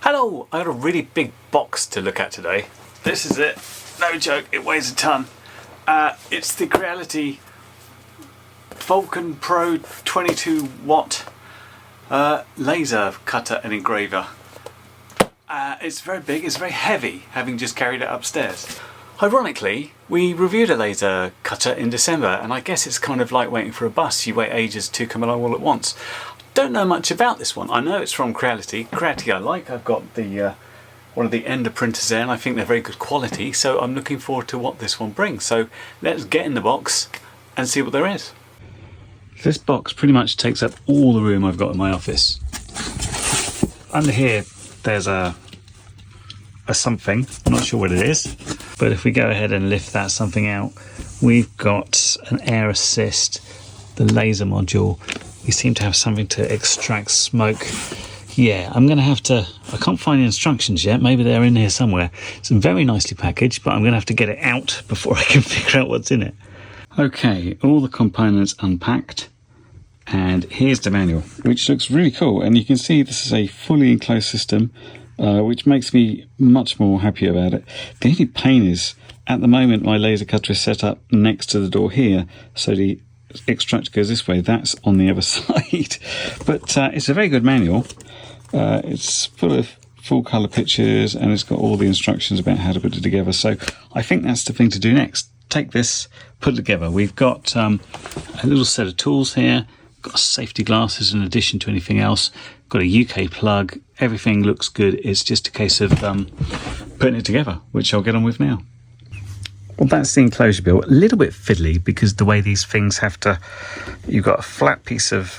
Hello, I got a really big box to look at today. This is it, no joke, it weighs a ton. It's the Creality Falcon Pro 22 watt laser cutter and engraver. It's very big, it's very heavy, having just carried it upstairs. Ironically, we reviewed a laser cutter in December, and I guess it's kind of like waiting for a bus. You wait ages to come along all at once. Don't know much about this one. I know it's from Creality. Creality I like. I've got the one of the Ender printers there, and I think they're very good quality, so I'm looking forward to what this one brings. So let's get in the box and see what there is. This box pretty much takes up all the room I've got in my office. Under here there's a something, I'm not sure what it is, but if we go ahead and lift that something out, we've got an air assist, the laser module. We seem to have something to extract smoke. Yeah, I'm going to have to, I can't find the instructions yet, maybe they're in here somewhere. It's very nicely packaged, but I'm going to have to get it out before I can figure out what's in it. Okay, all the components unpacked, and here's the manual, which looks really cool, and you can see this is a fully enclosed system, which makes me much more happy about it. The only pain is, at the moment my laser cutter is set up next to the door here, so the extractor goes this way, that's on the other side. But it's a very good manual. It's full of full colour pictures, and it's got all the instructions about how to put it together. So I think that's the thing to do next. Take this, put it together. We've got a little set of tools here, got safety glasses in addition to anything else, got a UK plug, everything looks good. It's just a case of putting it together, which I'll get on with now. Well, that's the enclosure built. A little bit fiddly because the way these things have to, you've got a flat piece of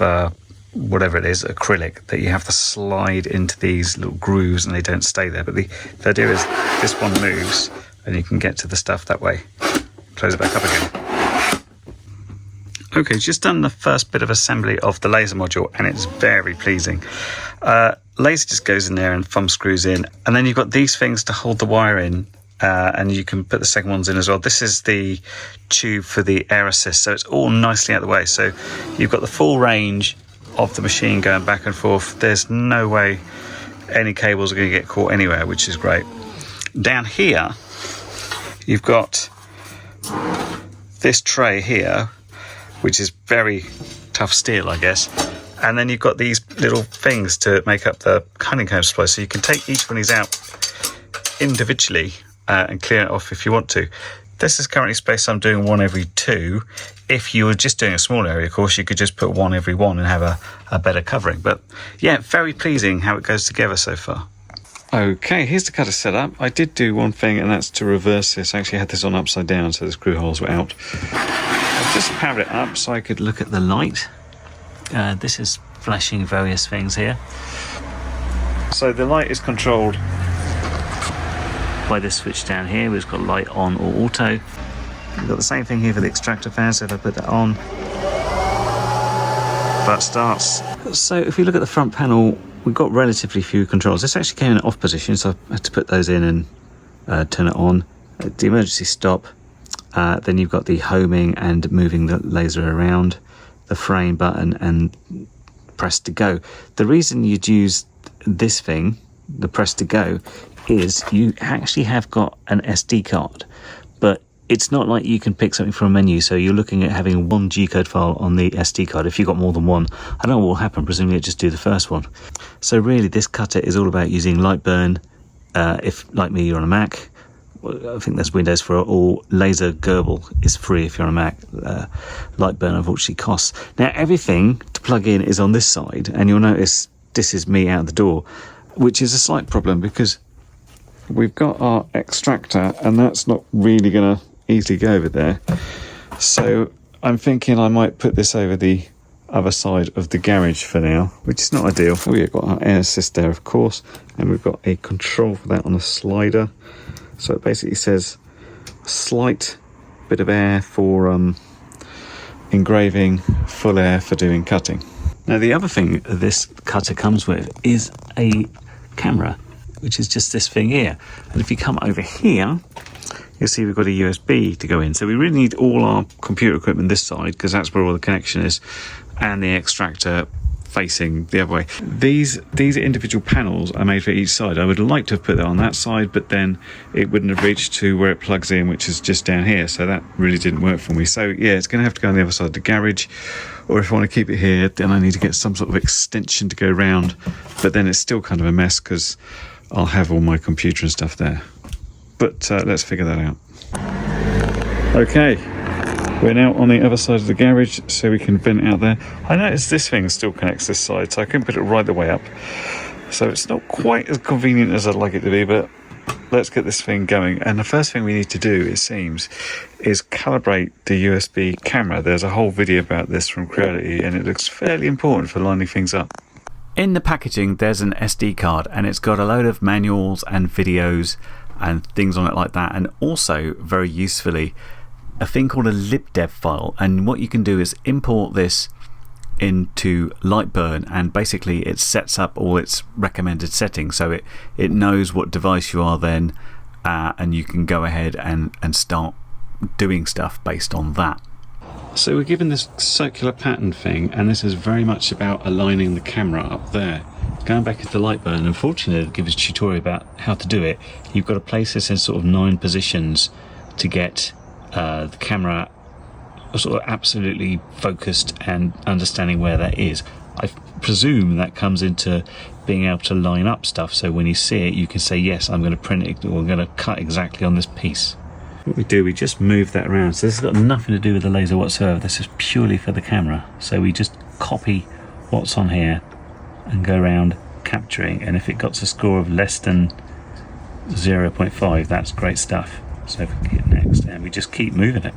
whatever it is, acrylic, that you have to slide into these little grooves and they don't stay there. But the idea is this one moves and you can get to the stuff that way. Close it back up again. Okay, just done the first bit of assembly of the laser module, and it's very pleasing. Laser just goes in there and thumb screws in, and then you've got these things to hold the wire in. And you can put the second ones in as well. This is the tube for the air assist, so it's all nicely out of the way. So you've got the full range of the machine going back and forth. There's no way any cables are going to get caught anywhere, which is great. Down here, you've got this tray here, which is very tough steel, I guess. And then you've got these little things to make up the honeycomb supply. So you can take each one of these out individually and clear it off if you want to. This is currently spaced, I'm doing one every two. If you were just doing a small area, of course, you could just put one every one and have a better covering. But yeah, very pleasing how it goes together so far. Okay, here's the cutter set up. I did do one thing, and that's to reverse this. I actually had this on upside down, so the screw holes were out. I've just powered it up so I could look at the light. This is flashing various things here. So the light is controlled by this switch down here. We've got light on or auto. We've got the same thing here for the extractor fan, so if I put that on, that starts. So if we look at the front panel, we've got relatively few controls. This actually came in an off position, so I had to put those in and turn it on. The emergency stop, then you've got the homing and moving the laser around, the frame button, and press to go. The reason you'd use this thing, the press to go, is you actually have got an SD card, but it's not like you can pick something from a menu, so you're looking at having one G-code file on the SD card. If you've got more than one, I don't know what will happen, presumably it just do the first one. So really this cutter is all about using Lightburn. If, like me, you're on a Mac, I think there's Windows for it, or Laser Gerbil is free if you're on a Mac. Lightburn unfortunately costs. Now everything to plug in is on this side, and you'll notice this is me out the door, which is a slight problem because we've got our extractor and that's not really going to easily go over there. So I'm thinking I might put this over the other side of the garage for now, which is not ideal. We've got our air assist there, of course, and we've got a control for that on a slider. So it basically says a slight bit of air for engraving, full air for doing cutting. Now the other thing this cutter comes with is a camera, which is just this thing here. And if you come over here, you'll see we've got a USB to go in. So we really need all our computer equipment this side, because that's where all the connection is, and the extractor facing the other way. These individual panels are made for each side. I would like to have put that on that side, but then it wouldn't have reached to where it plugs in, which is just down here, so that really didn't work for me. So yeah, it's going to have to go on the other side of the garage, or if I want to keep it here, then I need to get some sort of extension to go round, but then it's still kind of a mess because I'll have all my computer and stuff there. But let's figure that out. Okay, we're now on the other side of the garage, so we can vent out there. I noticed this thing still connects this side, so I can put it right the way up. So it's not quite as convenient as I'd like it to be, but let's get this thing going. And the first thing we need to do, it seems, is calibrate the USB camera. There's a whole video about this from Creality, and it looks fairly important for lining things up. In the packaging, there's an SD card, and it's got a load of manuals and videos and things on it like that, and also, very usefully, a thing called a libdev file. And what you can do is import this into Lightburn, and basically it sets up all its recommended settings, so it knows what device you are then, and you can go ahead and start doing stuff based on that. So we're given this circular pattern thing, and this is very much about aligning the camera up there. Going back into Lightburn, unfortunately it gives a tutorial about how to do it. You've got to place this in sort of 9 positions to get the camera sort of absolutely focused and understanding where that is. I presume that comes into being able to line up stuff, so when you see it you can say, yes, I'm going to print it, or I'm going to cut exactly on this piece. What we do, we just move that around. So this has got nothing to do with the laser whatsoever. This is purely for the camera. So we just copy what's on here and go around capturing, and if it got a score of less than 0.5, that's great stuff. So if we hit next, and we just keep moving it.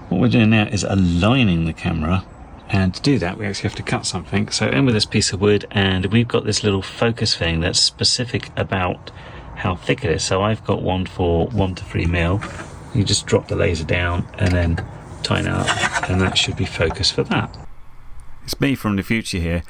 What we're doing now is aligning the camera, and to do that we actually have to cut something. So in with this piece of wood, and we've got this little focus thing that's specific about how thick it is. So I've got one for 1 to 3 mil. You just drop the laser down and then tighten it up, and that should be focused for that. It's me from the future here.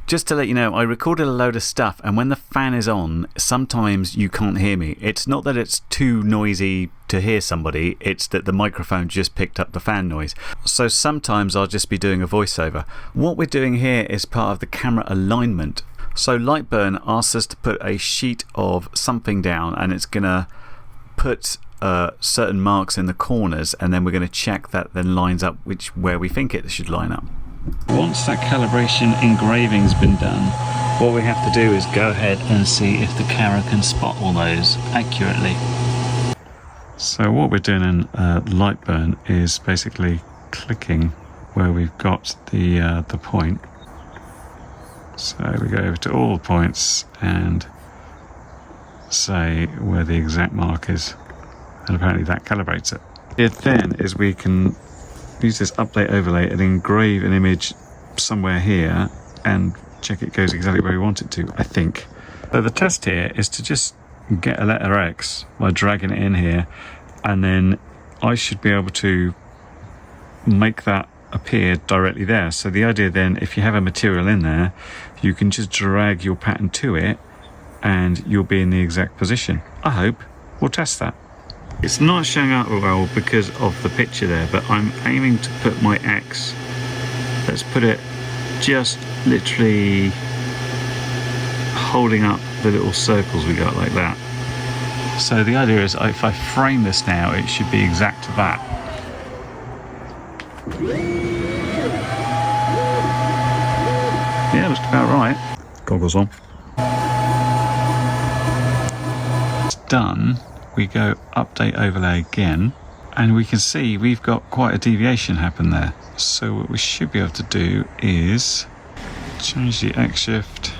Just to let you know, I recorded a load of stuff, and when the fan is on, sometimes you can't hear me. It's not that it's too noisy to hear somebody, it's that the microphone just picked up the fan noise. So sometimes I'll just be doing a voiceover. What we're doing here is part of the camera alignment. So Lightburn asks us to put a sheet of something down, and it's going to put certain marks in the corners, and then we're going to check that then lines up where we think it should line up. Once that calibration engraving's been done, what we have to do is go ahead and see if the camera can spot all those accurately. So what we're doing in Lightburn is basically clicking where we've got the point. So we go over to all the points and say where the exact mark is, and apparently that calibrates it. It then is we can use this update overlay and engrave an image somewhere here and check it goes exactly where we want it to, I think. So the test here is to just get a letter X by dragging it in here, and then I should be able to make that appear directly there. So the idea then, if you have a material in there, you can just drag your pattern to it and you'll be in the exact position. I hope. We'll test that. It's not showing up well because of the picture there, but I'm aiming to put my X, let's put it just literally holding up the little circles we got like that. So the idea is if I frame this now, it should be exact to that. Yeah, looks about right. Goggles on. It's done. We go update overlay again, and we can see we've got quite a deviation happen there. So what we should be able to do is change the X shift,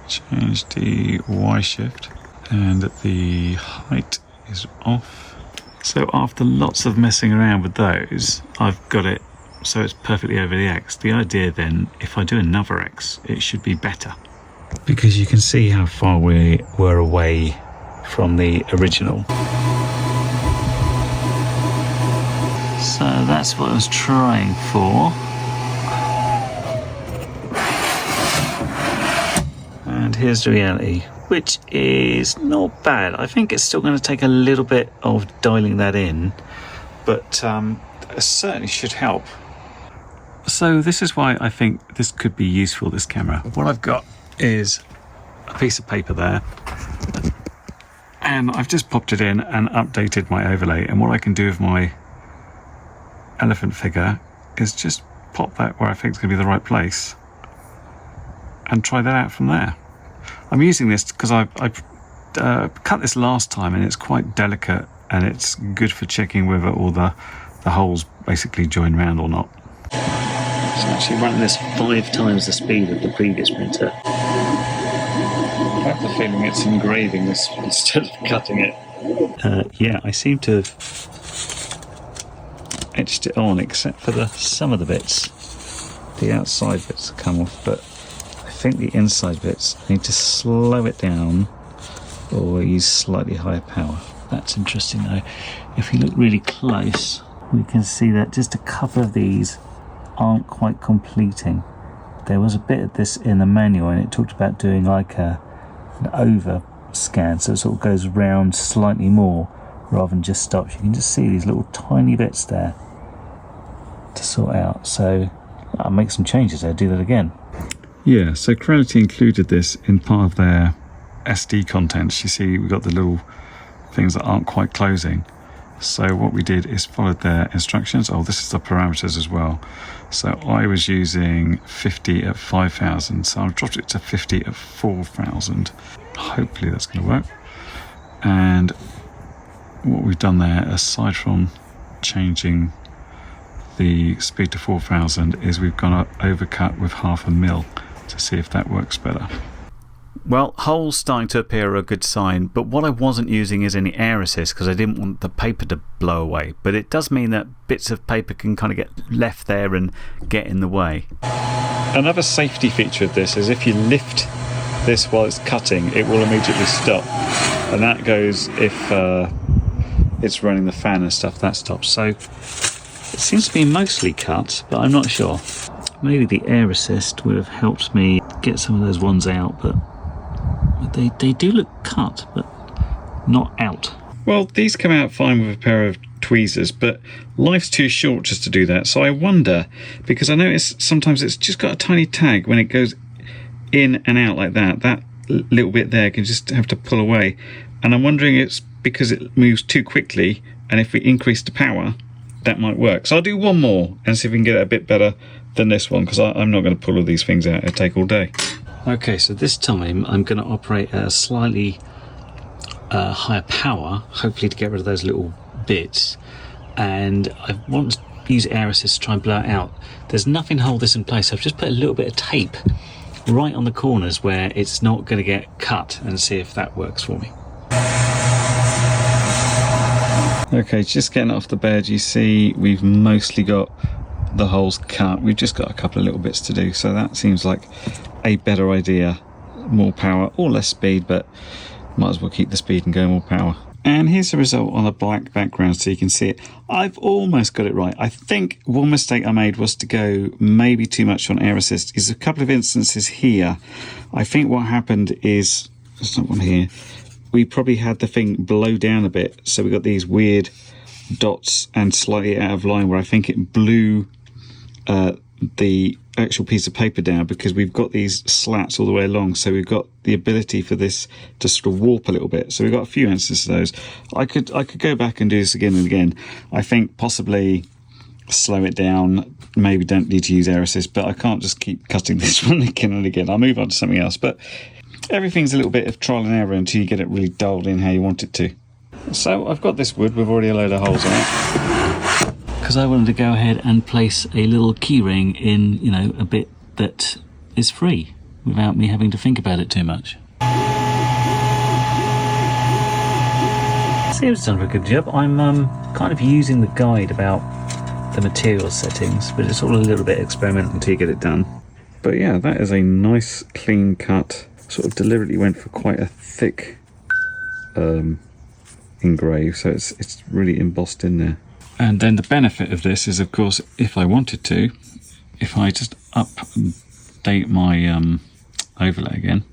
change the Y shift, and the height is off. So after lots of messing around with those, I've got it so it's perfectly over the X. The idea then, if I do another X, it should be better, because you can see how far we were away from the original. So that's what I was trying for. And here's the reality, which is not bad. I think it's still going to take a little bit of dialing that in, but it certainly should help. So this is why I think this could be useful, this camera. What I've got is a piece of paper there, and I've just popped it in and updated my overlay. And what I can do with my elephant figure is just pop that where I think it's going to be the right place and try that out from there. I'm using this because I cut this last time, and it's quite delicate, and it's good for checking whether all the holes basically join round or not. It's actually running this 5 times the speed of the previous printer. I have the feeling it's engraving this instead of cutting it. Yeah, I seem to have etched it on, except for some of the bits. The outside bits have come off, but I think the inside bits, I need to slow it down or use slightly higher power. That's interesting though. If you look really close, we can see that just a couple of these aren't quite completing. There was a bit of this in the manual, and it talked about doing like an over scan, so it sort of goes round slightly more rather than just stops. You can just see these little tiny bits there to sort out. So I'll make some changes there, do that again. Yeah, so Creality included this in part of their SD contents. You see we've got the little things that aren't quite closing. So what we did is followed their instructions. Oh, this is the parameters as well. So I was using 50 at 5,000, so I've dropped it to 50 at 4,000. Hopefully that's going to work. And what we've done there, aside from changing the speed to 4,000, is we've gone overcut with 0.5 mil to see if that works better. Well, holes starting to appear are a good sign, but what I wasn't using is any air assist because I didn't want the paper to blow away. But it does mean that bits of paper can kind of get left there and get in the way. Another safety feature of this is if you lift this while it's cutting, it will immediately stop. And that goes if it's running the fan and stuff, that stops. So it seems to be mostly cut, but I'm not sure. Maybe the air assist would have helped me get some of those ones out, but they do look cut, but not out. Well, these come out fine with a pair of tweezers, but life's too short just to do that. So I wonder, because I notice sometimes it's just got a tiny tag when it goes in and out like that. That little bit there can just have to pull away. And I'm wondering it's because it moves too quickly, and if we increase the power, that might work. So I'll do one more and see if we can get it a bit better than this one, because I'm not going to pull all these things out. It'll take all day. Okay, so this time I'm going to operate at a slightly higher power, hopefully to get rid of those little bits. And I want to use air assist to try and blow it out. There's nothing to hold this in place, so I've just put a little bit of tape right on the corners where it's not going to get cut, and see if that works for me. Okay, just getting off the bed, you see we've mostly got the holes cut. We've just got a couple of little bits to do, so that seems like a better idea. More power or less speed, but might as well keep the speed and go more power. And here's the result on a black background so you can see it. I've almost got it right. I think one mistake I made was to go maybe too much on air assist. There's a couple of instances here. I think what happened is, there's not one here, we probably had the thing blow down a bit, so we got these weird dots and slightly out of line where I think it blew the actual piece of paper down, because we've got these slats all the way along, so we've got the ability for this to sort of warp a little bit. So we've got a few instances of those. I could go back and do this again and again. I think possibly slow it down, maybe don't need to use air assist, but I can't just keep cutting this one again and again. I'll move on to something else, but everything's a little bit of trial and error until you get it really dialed in how you want it to. So I've got this wood with already a load of holes in it, because I wanted to go ahead and place a little keyring in, you know, a bit that is free without me having to think about it too much. Seems to have done a good job. I'm kind of using the guide about the material settings, but it's all a little bit experimental until you get it done. But yeah, that is a nice clean cut. Sort of deliberately went for quite a thick engrave, so it's really embossed in there. And then the benefit of this is, of course, if I wanted to, if I just update my overlay again,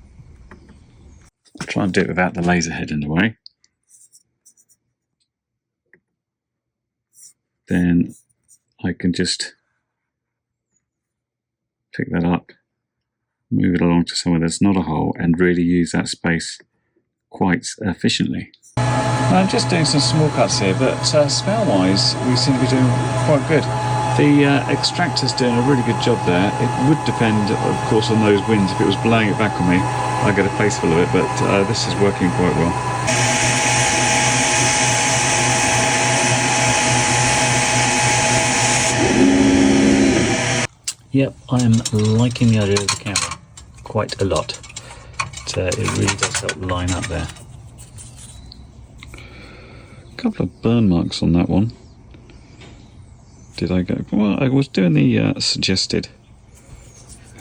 I'll try and do it without the laser head in the way, then I can just pick that up, move it along to somewhere there's not a hole, and really use that space quite efficiently. I'm just doing some small cuts here, but smell-wise, we seem to be doing quite good. The extractor's doing a really good job there. It would depend, of course, on those winds. If it was blowing it back on me, I'd get a face full of it, but this is working quite well. Yep, I'm liking the idea of the camera quite a lot. It really does help line up there. A couple of burn marks on that one. Did I go? Well, I was doing the suggested.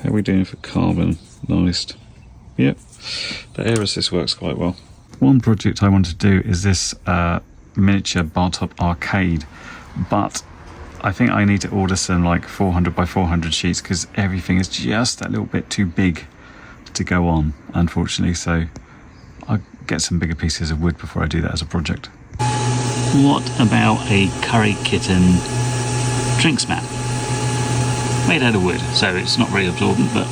How are we doing for carbon? Nice. Yep, the air assist works quite well. One project I want to do is this miniature bar top arcade, but I think I need to order some like 400 by 400 sheets because everything is just a little bit too big to go on, unfortunately, so I'll get some bigger pieces of wood before I do that as a project. What about a curry kitten drinks mat? Made out of wood, so it's not very absorbent, but...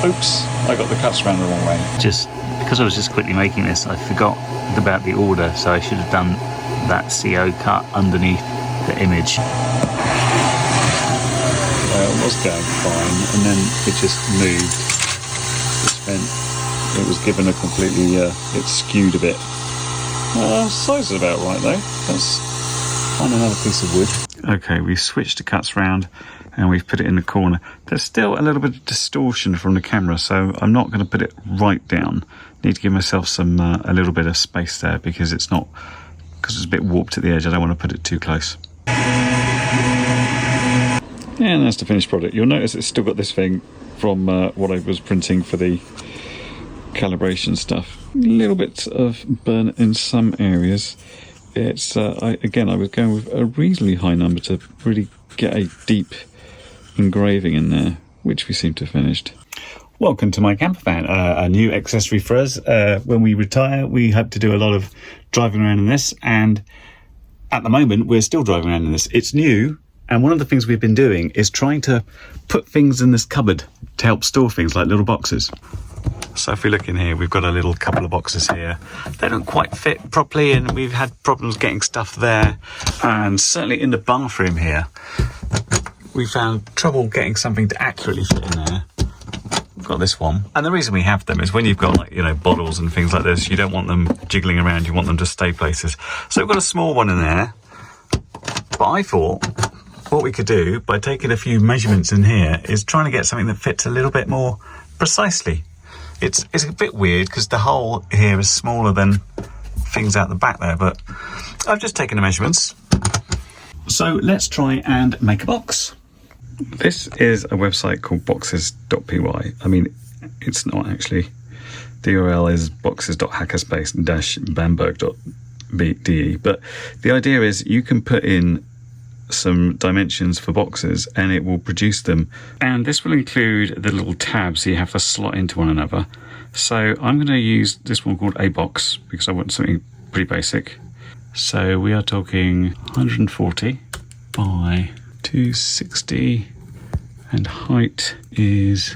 Oops, I got the cuts around the wrong way. Just because I was just quickly making this, I forgot about the order, so I should have done that CO cut underneath the image. Well, it was going fine, and then it just moved, which meant it was given a completely, it skewed a bit. Size is about right though. Let's find another piece of wood. Okay, we've switched the cuts round and we've put it in the corner. There's still a little bit of distortion from the camera, so I'm not going to put it right down. Need to give myself some a little bit of space there because it's a bit warped at the edge. I don't want to put it too close. And that's the finished product. You'll notice it's still got this thing from what I was printing for the calibration stuff. A little bit of burn in some areas. It's I was going with a reasonably high number to really get a deep engraving in there, which we seem to have finished. Welcome to my campervan, a new accessory for us. When we retire, we hope to do a lot of driving around in this, and at the moment we're still driving around in this. It's new, and one of the things we've been doing is trying to put things in this cupboard to help store things like little boxes. So if we look in here, we've got a little couple of boxes here. They don't quite fit properly, and we've had problems getting stuff there. And certainly in the bathroom here, we found trouble getting something to accurately fit in there. We've got this one. And the reason we have them is when you've got, like, bottles and things like this, you don't want them jiggling around, you want them to stay places. So we've got a small one in there. But I thought what we could do by taking a few measurements in here is trying to get something that fits a little bit more precisely. It's a bit weird because the hole here is smaller than things out the back there, but I've just taken the measurements. So let's try and make a box. This is a website called boxes.py. I mean, it's not actually. The URL is boxes.hackerspace-bamberg.de, but the idea is you can put in some dimensions for boxes and it will produce them, and this will include the little tabs you have to slot into one another. So I'm going to use this one called a box because I want something pretty basic. So we are talking 140 by 260 and height is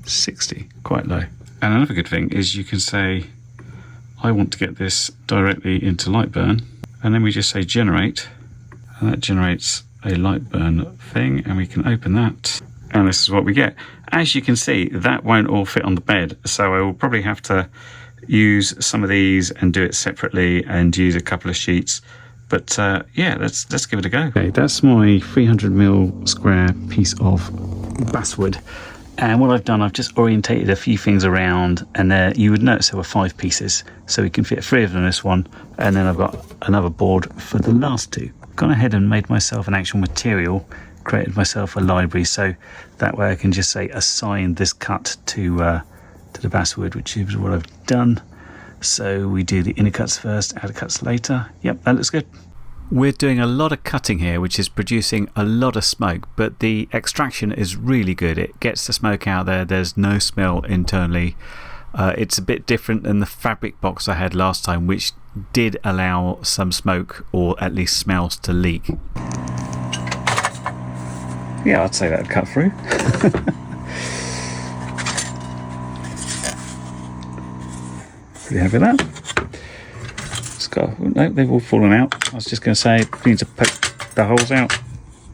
60, quite low. And another good thing is you can say I want to get this directly into Lightburn, and then we just say generate, and that generates a Lightburn thing, and we can open that, and this is what we get. As you can see, that won't all fit on the bed, so I will probably have to use some of these and do it separately and use a couple of sheets. But yeah, let's give it a go. Okay, that's my 300mm square piece of basswood. And what I've done, I've just orientated a few things around, and there you would notice there were 5 pieces, so we can fit 3 of them in this one, and then I've got another board for the last 2. Gone ahead and made myself an actual material, created myself a library, so that way I can just say assign this cut to the basswood, which is what I've done. So we do the inner cuts first, outer cuts later. Yep, that looks good. We're doing a lot of cutting here, which is producing a lot of smoke, but the extraction is really good. It gets the smoke out there. There's no smell internally. It's a bit different than the fabric box I had last time, which did allow some smoke or at least smells to leak. Yeah, I'd say that'd cut through. Pretty happy with that. It's got, no, they've all fallen out. I was just going to say, we need to poke the holes out,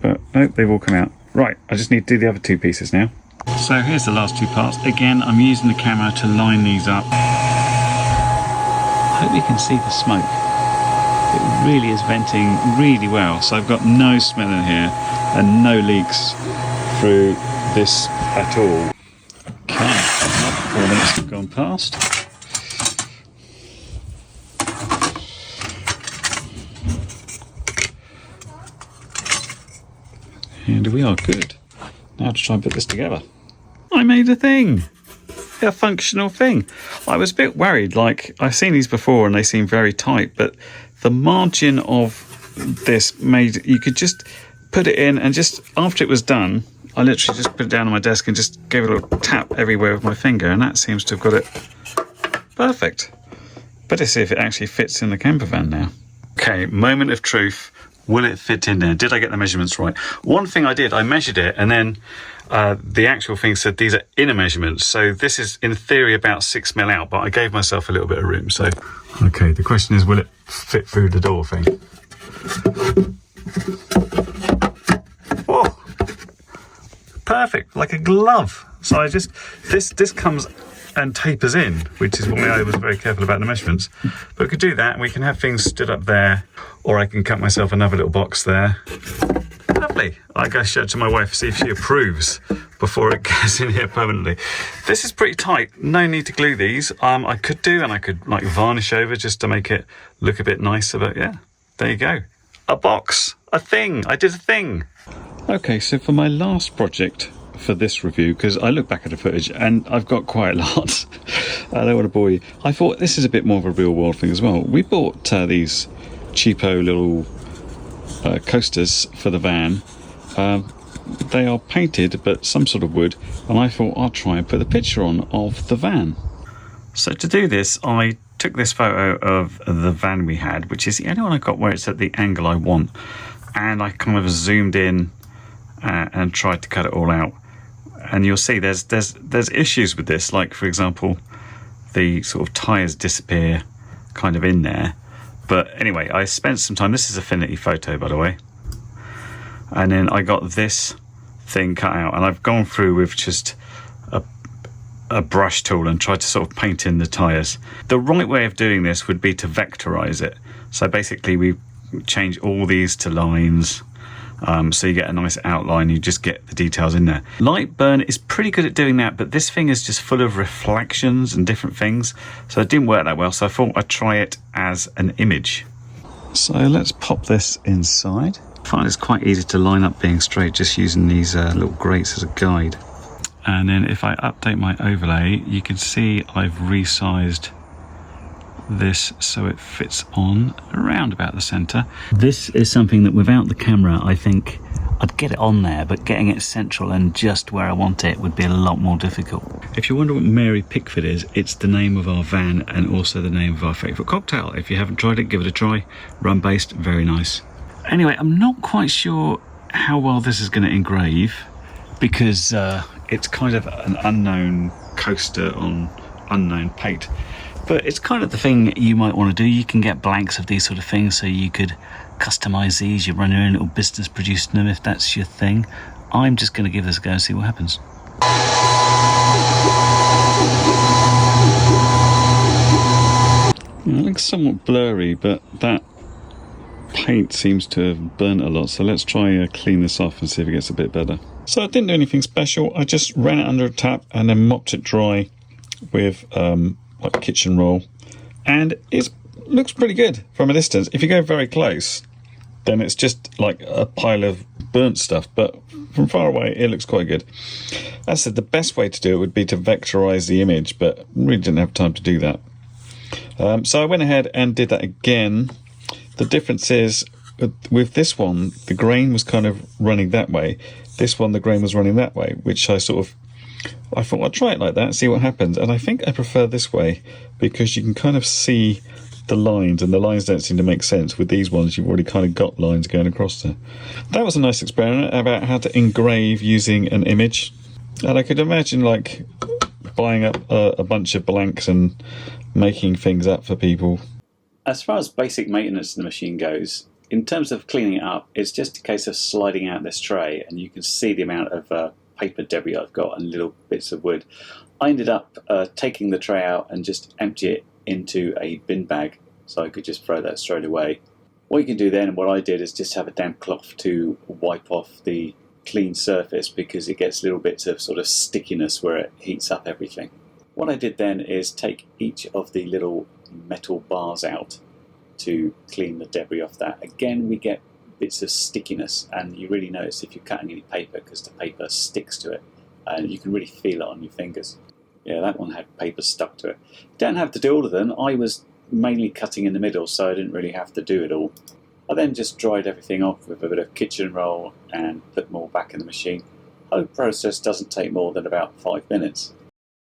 but no, they've all come out. Right, I just need to do the other two pieces now. So here's the last two parts. Again, I'm using the camera to line these up. I hope you can see the smoke. It really is venting really well. So I've got no smell in here and no leaks through this at all. Okay, 4 minutes have gone past. And we are good. Now to try and put this together. I made a thing! A functional thing. I was a bit worried, like I've seen these before and they seem very tight, but the margin of this made, you could just put it in and just after it was done, I literally just put it down on my desk and just gave it a little tap everywhere with my finger, and that seems to have got it perfect. Better see if it actually fits in the campervan now. Okay, moment of truth. Will it fit in there? Did I get the measurements right? One thing I did, I measured it, and then the actual thing said these are inner measurements. So this is in theory about 6 mil out, but I gave myself a little bit of room. So, okay, the question is, will it fit through the door thing? Whoa, perfect, like a glove. So I just, this comes and tapers in, which is why I was very careful about the measurements. But we could do that, and we can have things stood up there, or I can cut myself another little box there. Lovely. I go show it to my wife, see if she approves before it goes in here permanently. This is pretty tight. No need to glue these. I could do, and I could like varnish over just to make it look a bit nicer. But yeah, there you go. A box, a thing. I did a thing. Okay, so for my last project for this review, because I look back at the footage and I've got quite a lot. I don't want to bore you. I thought this is a bit more of a real world thing as well. We bought these cheapo little coasters for the van. They are painted but some sort of wood, and I thought I'd try and put the picture on of the van. So to do this, I took this photo of the van we had, which is the only one I got where it's at the angle I want, and I kind of zoomed in and tried to cut it all out. And you'll see there's issues with this, like for example the sort of tyres disappear kind of in there. But anyway, I spent some time, this is Affinity Photo by the way, and then I got this thing cut out, and I've gone through with just a brush tool and tried to sort of paint in the tyres. The right way of doing this would be to vectorize it. So basically we change all these to lines, so you get a nice outline, you just get the details in there. Lightburn is pretty good at doing that, but this thing is just full of reflections and different things, so it didn't work that well, so I thought I'd try it as an image. So let's pop this inside. I find it's quite easy to line up being straight just using these little grates as a guide. And then if I update my overlay, you can see I've resized this so it fits on around about the center. This is something that without the camera I think I'd get it on there, but getting it central and just where I want it would be a lot more difficult. If you wonder what Mary Pickford is, it's the name of our van and also the name of our favourite cocktail. If you haven't tried it, give it a try. Rum based, very nice. Anyway, I'm not quite sure how well this is going to engrave, because it's kind of an unknown coaster on unknown paint. But it's kind of the thing you might want to do. You can get blanks of these sort of things, so you could customize these. You run your own little business producing them if that's your thing. I'm just going to give this a go and see what happens. It looks somewhat blurry, but that paint seems to have burnt a lot. So let's try clean this off and see if it gets a bit better. So I didn't do anything special. I just ran it under a tap and then mopped it dry with like kitchen roll, and it looks pretty good from a distance. If you go very close, then it's just like a pile of burnt stuff, but from far away it looks quite good. As I said, the best way to do it would be to vectorize the image, but really didn't have time to do that. So I went ahead and did that again. The difference is with this one, the grain was kind of running that way. This one, the grain was running that way, which I thought I'd try it like that, see what happens. And I think I prefer this way because you can kind of see the lines, and the lines don't seem to make sense. With these ones, you've already kind of got lines going across there. That was a nice experiment about how to engrave using an image. And I could imagine like buying up a bunch of blanks and making things up for people. As far as basic maintenance of the machine goes, in terms of cleaning it up, it's just a case of sliding out this tray, and you can see the amount of paper debris I've got and little bits of wood. I ended up taking the tray out and just empty it into a bin bag, so I could just throw that straight away. What you can do then, and what I did, is just have a damp cloth to wipe off the clean surface, because it gets little bits of sort of stickiness where it heats up everything. What I did then is take each of the little metal bars out to clean the debris off that. Again, we get bits of stickiness, and you really notice if you're cutting any paper, because the paper sticks to it and you can really feel it on your fingers. Yeah, that one had paper stuck to it. Don't have to do all of them. I was mainly cutting in the middle, so I didn't really have to do it all. I then just dried everything off with a bit of kitchen roll and put them all back in the machine. The whole process doesn't take more than about 5 minutes,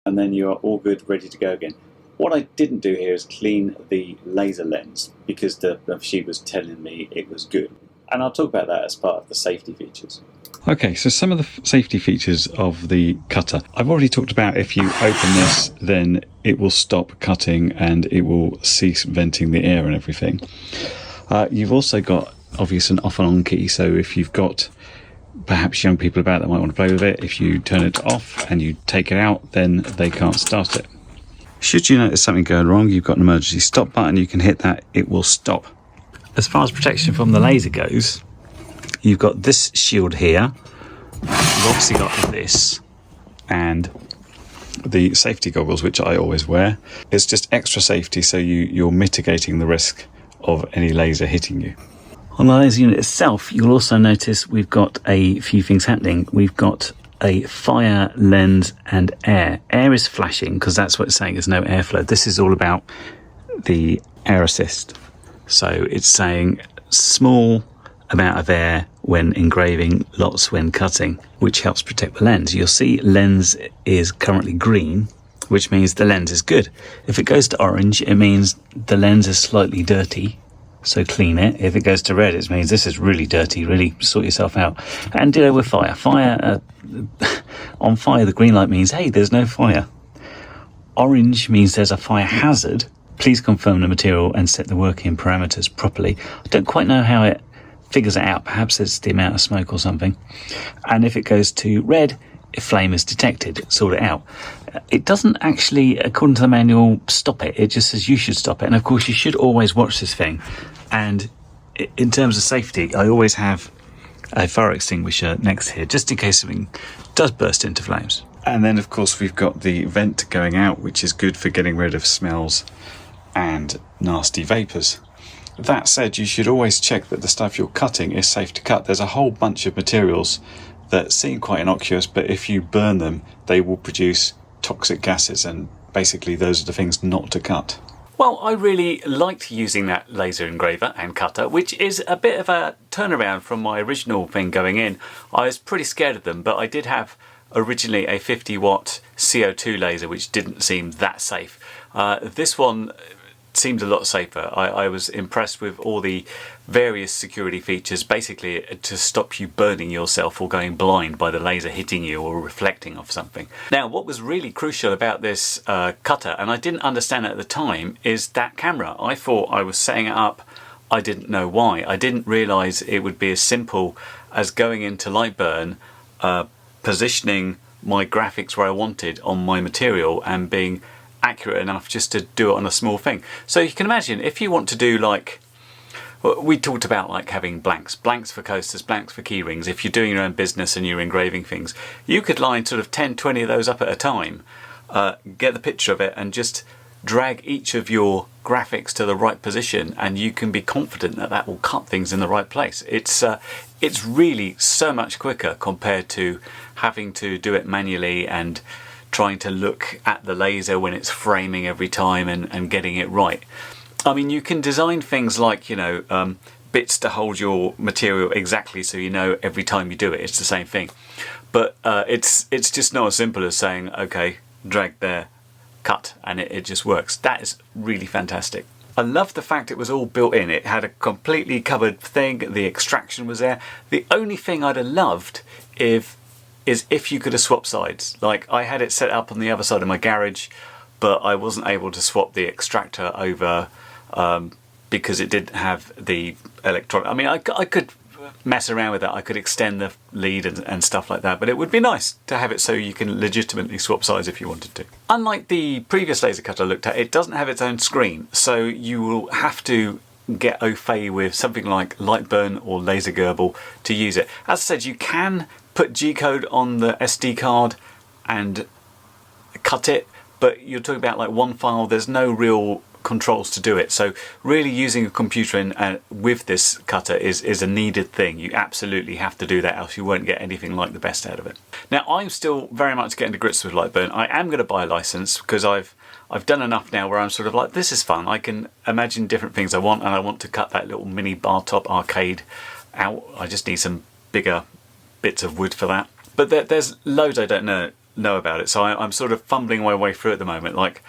and then you are all good, ready to go again. What I didn't do here is clean the laser lens, because the machine was telling me it was good. And I'll talk about that as part of the safety features. Okay, so some of the safety features of the cutter. I've already talked about if you open this, then it will stop cutting and it will cease venting the air and everything. You've also got, obviously, an off and on key. So if you've got perhaps young people about that might want to play with it, if you turn it off and you take it out, then they can't start it. Should you notice something going wrong, you've got an emergency stop button. You can hit that, it will stop. As far as protection from the laser goes, you've got this shield here. You've obviously got this and the safety goggles, which I always wear. It's just extra safety, so you're mitigating the risk of any laser hitting you. On the laser unit itself, you'll also notice we've got a few things happening. We've got a fire, lens and air. Air is flashing because that's what it's saying, there's no airflow. This is all about the air assist. So it's saying small amount of air when engraving, lots when cutting, which helps protect the lens. You'll see lens is currently green, which means the lens is good. If it goes to orange, it means the lens is slightly dirty, so clean it. If it goes to red, it means this is really dirty, really sort yourself out. And ditto with fire. On fire, the green light means, hey, there's no fire. Orange means there's a fire hazard. Please confirm the material and set the working parameters properly. I don't quite know how it figures it out. Perhaps it's the amount of smoke or something. And if it goes to red, if flame is detected, sort it out. It doesn't actually, according to the manual, stop it. It just says you should stop it. And of course, you should always watch this thing. And in terms of safety, I always have a fire extinguisher next here, just in case something does burst into flames. And then, of course, we've got the vent going out, which is good for getting rid of smells and nasty vapours. That said, you should always check that the stuff you're cutting is safe to cut. There's a whole bunch of materials that seem quite innocuous, but if you burn them, they will produce toxic gases, and basically those are the things not to cut. Well, I really liked using that laser engraver and cutter, which is a bit of a turnaround from my original thing going in. I was pretty scared of them, but I did have originally a 50-watt CO2 laser, which didn't seem that safe. This one seemed a lot safer. I was impressed with all the various security features, basically to stop you burning yourself or going blind by the laser hitting you or reflecting off something. Now, what was really crucial about this cutter, and I didn't understand it at the time, is that camera. I thought I was setting it up. I didn't know why. I didn't realise it would be as simple as going into Lightburn, positioning my graphics where I wanted on my material and being accurate enough just to do it on a small thing. So you can imagine if you want to do, like, we talked about like having blanks for coasters, blanks for key rings. If you're doing your own business and you're engraving things, you could line sort of 10, 20 of those up at a time, get the picture of it and just drag each of your graphics to the right position, and you can be confident that that will cut things in the right place. It's really so much quicker compared to having to do it manually and trying to look at the laser when it's framing every time and getting it right. I mean, you can design things like, you know, bits to hold your material exactly so you know every time you do it it's the same thing. But it's just not as simple as saying, okay, drag there, cut, and it just works. That is really fantastic. I loved the fact it was all built in. It had a completely covered thing, the extraction was there. The only thing I'd have loved is if you could have swapped sides. Like, I had it set up on the other side of my garage, but I wasn't able to swap the extractor over because it didn't have the electronic. I mean, I could mess around with that. I could extend the lead and stuff like that, but it would be nice to have it so you can legitimately swap sides if you wanted to. Unlike the previous laser cutter I looked at, it doesn't have its own screen, so you will have to get au fait with something like Lightburn or Laser Engraver to use it. As I said, you can put G-code on the SD card and cut it, but you're talking about like one file. There's no real controls to do it, so really using a computer with this cutter is a needed thing. You absolutely have to do that, else you won't get anything like the best out of it. Now, I'm still very much getting to grips with Lightburn. I am going to buy a license because I've done enough now where I'm sort of like, this is fun. I can imagine different things I want, and I want to cut that little mini bar top arcade out. I just need some bigger bits of wood for that. But there's loads I don't know about it, so I'm sort of fumbling my way through at the moment. Like,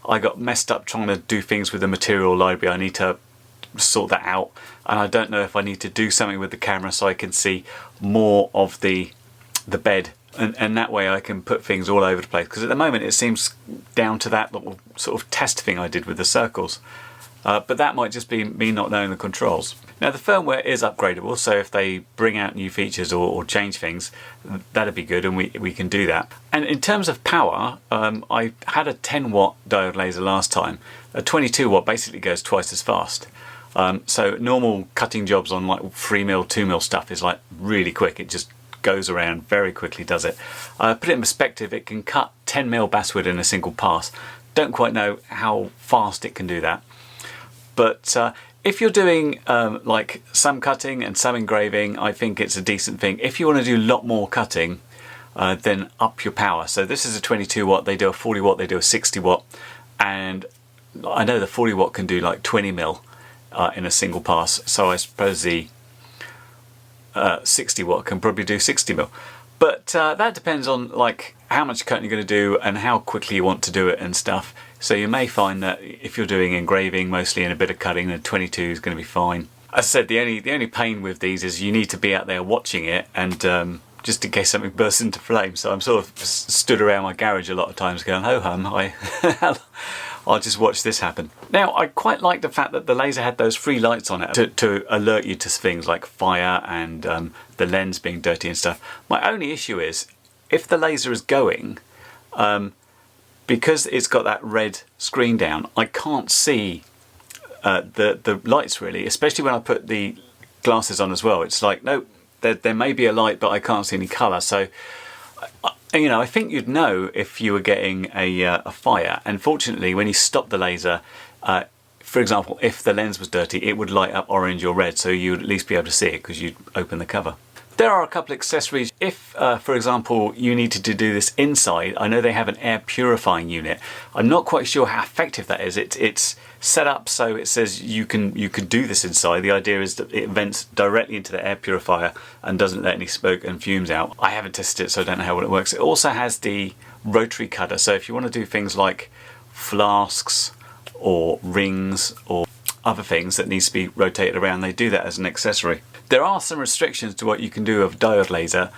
I got messed up trying to do things with the material library. I need to sort that out, and I don't know if I need to do something with the camera so I can see more of the bed, and that way I can put things all over the place, because at the moment it seems down to that little sort of test thing I did with the circles. But that might just be me not knowing the controls. Now, the firmware is upgradable, so if they bring out new features or change things, that'd be good, and we can do that. And in terms of power, I had a 10 watt diode laser last time. A 22 watt basically goes twice as fast. So normal cutting jobs on like 3mm, 2mm stuff is like really quick. It just goes around very quickly, does it. Put it in perspective, it can cut 10mm basswood in a single pass. Don't quite know how fast it can do that. But if you're doing like some cutting and some engraving, I think it's a decent thing. If you want to do a lot more cutting, then up your power. So this is a 22 watt, they do a 40 watt, they do a 60 watt. And I know the 40 watt can do like 20mm in a single pass. So I suppose the 60 watt can probably do 60mm. But that depends on like how much cutting you're going to do and how quickly you want to do it and stuff. So you may find that if you're doing engraving mostly and a bit of cutting, then 22 is going to be fine. As I said, the only pain with these is you need to be out there watching it, and just in case something bursts into flame. So I'm sort of stood around my garage a lot of times going, ho hum, I'll just watch this happen. Now, I quite like the fact that the laser had those 3 lights on it to alert you to things like fire and the lens being dirty and stuff. My only issue is, if the laser is going, because it's got that red screen down, I can't see the lights really, especially when I put the glasses on as well. It's like, no, there may be a light, but I can't see any colour. So, you know, I think you'd know if you were getting a fire. And fortunately, when you stop the laser, for example, if the lens was dirty, it would light up orange or red, so you'd at least be able to see it because you'd open the cover. There are a couple of accessories. If, for example, you needed to do this inside, I know they have an air purifying unit. I'm not quite sure how effective that is. It's set up so it says you can do this inside. The idea is that it vents directly into the air purifier and doesn't let any smoke and fumes out. I haven't tested it, so I don't know how well it works. It also has the rotary cutter, so if you want to do things like flasks or rings or other things that needs to be rotated around, they do that as an accessory. There are some restrictions to what you can do with diode laser.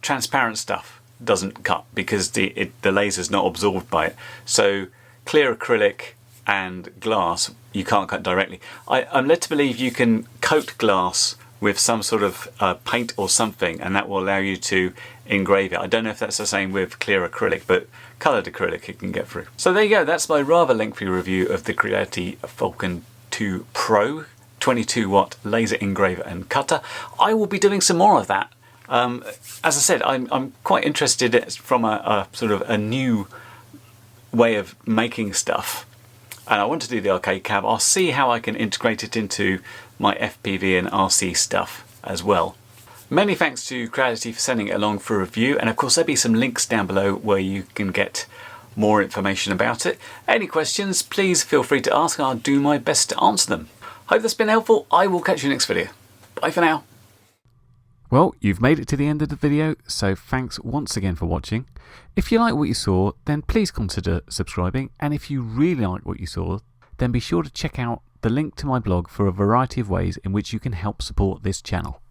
Transparent stuff doesn't cut because the laser's not absorbed by it. So clear acrylic and glass you can't cut directly. I'm led to believe you can coat glass with some sort of paint or something, and that will allow you to engrave it. I don't know if that's the same with clear acrylic, but coloured acrylic it can get through. So there you go, that's my rather lengthy review of the Creality Falcon Pro 22 watt laser engraver and cutter. I will be doing some more of that. As I said, I'm quite interested from a sort of a new way of making stuff, and I want to do the arcade cab. I'll see how I can integrate it into my FPV and RC stuff as well. Many thanks to Creality for sending it along for review, and of course there'll be some links down below where you can get more information about it. Any questions, please feel free to ask. I'll do my best to answer them. Hope that's been helpful. I will catch you next video. Bye for now. Well, you've made it to the end of the video, so thanks once again for watching. If you like what you saw, then please consider subscribing, and if you really like what you saw, then be sure to check out the link to my blog for a variety of ways in which you can help support this channel.